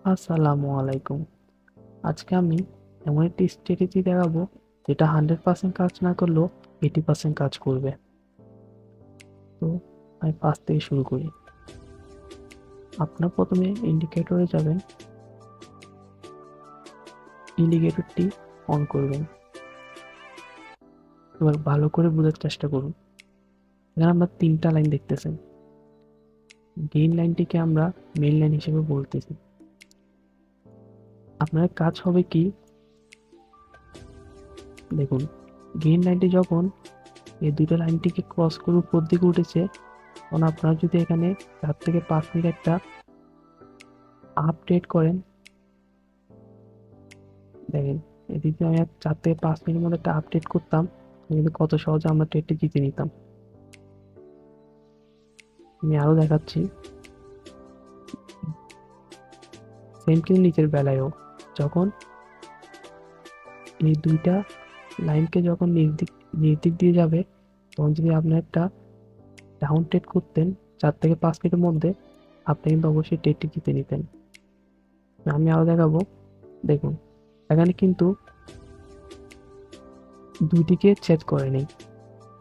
আসসালামু আলাইকুম। আজকে আমি এমন একটি স্ট্র্যাটেজি দেখাবো যেটা 100% কাজ না করলেও 80% কাজ করবে। তো আমি ফার্স্ট থেকে শুরু করি। আপনার প্রথমে ইন্ডিকেটরে যাবেন, ইন্ডিকেটরটি অন করবেন। এবার ভালো করে বোঝার চেষ্টা করুন। এখানে আমরা 3টা লাইন দেখতেছেন। গ্রিন লাইনটিকে আমরা মেইন লাইন হিসেবে বলতেছি। আপনার কাজ হবে কি, দেখুন গ্রিন লাইনটি যখন এই দুটো লাইনটিকে ক্রস করে উপর দিকে উঠেছে, তখন আপনারা যদি এখানে 4 থেকে 5 মিনিট একটা আপডেট করেন, দেখেন এদিকে আমি 4 থেকে 5 মিনিটের মধ্যে একটা আপডেট করতাম, কিন্তু কত সহজে আমরা ট্রেডটি জিতে নিতাম। আমি আরো দেখাচ্ছি। সেম কিন্তু নিচের বেলায়ও যখন এই দুইটা লাইনকে যখন নির্দিক দিয়ে যাবে, তখন যদি আপনি একটা ডাউন ট্রেড করতেন 4 থেকে 5 মিনিটের মধ্যে, আপনি কিন্তু অবশ্যই ট্রেডটি জিতে নিতেন। আমি আরো দেখাবো। দেখুন এখানে কিন্তু দুইটিকে ছেদ করে নেই,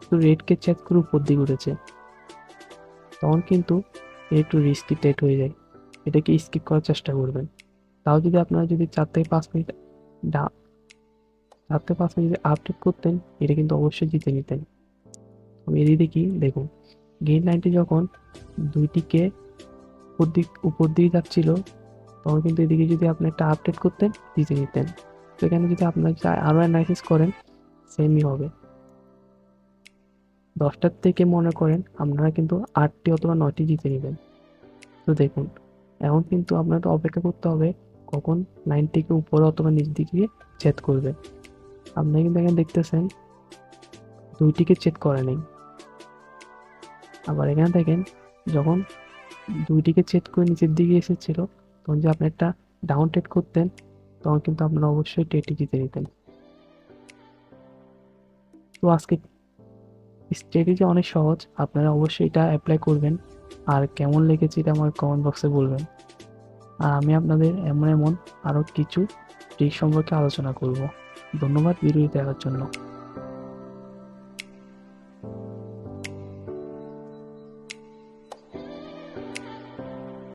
তো রেডকে ছেদ করে উপর দিকে উঠেছে, তখন কিন্তু একটু রিস্কি ট্রেড হয়ে যায়। এটাকে স্কিপ করার চেষ্টা করবেন। তাও যদি আপনারা যদি 4 থেকে 5 মিনিট 4 থেকে 5 মিনিট যদি আপডেট করতেন, এটা কিন্তু অবশ্যই জিতে নিতেন। আমি এদিকে কি দেখুন, গ্রিন লাইনটি যখন দুইটিকে উপর দিকে যাচ্ছিল, তখন কিন্তু এদিকে যদি আপনি একটা আপডেট করতেন, জিতে নিতেন। তো এখানে যদি আপনারা আরো অ্যানালাইসিস করেন, সেমই হবে। 10টার থেকে মনে করেন আপনারা কিন্তু 8টি অথবা 9টি জিতে নেবেন। তো দেখুন এখন কিন্তু আপনাকে অপেক্ষা করতে হবে কখন লাইনটিকে উপরে অথবা নিচ দিকে ছেদ করবে। আপনারা কিন্তু এখানে দেখতেছেন দুইটিকে ছেদ করে নেই। আবার এখানে দেখেন যখন দুইটিকে ছেদ করে নিচের দিকে এসেছিল, তখন যে আপনি একটা ডাউন ট্রেড করতেন, তখন কিন্তু আপনারা অবশ্যই ট্রেডটি জিতে নিতেন। তো আজকে স্ট্র্যাটেজি অনেক সহজ, আপনারা অবশ্যই এটা অ্যাপ্লাই করবেন। আর কেমন লেগেছে এটা আমার কমেন্ট বক্সে বলবেন। আর আমি আপনাদের এমন আরও কিছু ট্রিক সম্পর্কে আলোচনা করব। ধন্যবাদ ভিডিওটি দেখার জন্য।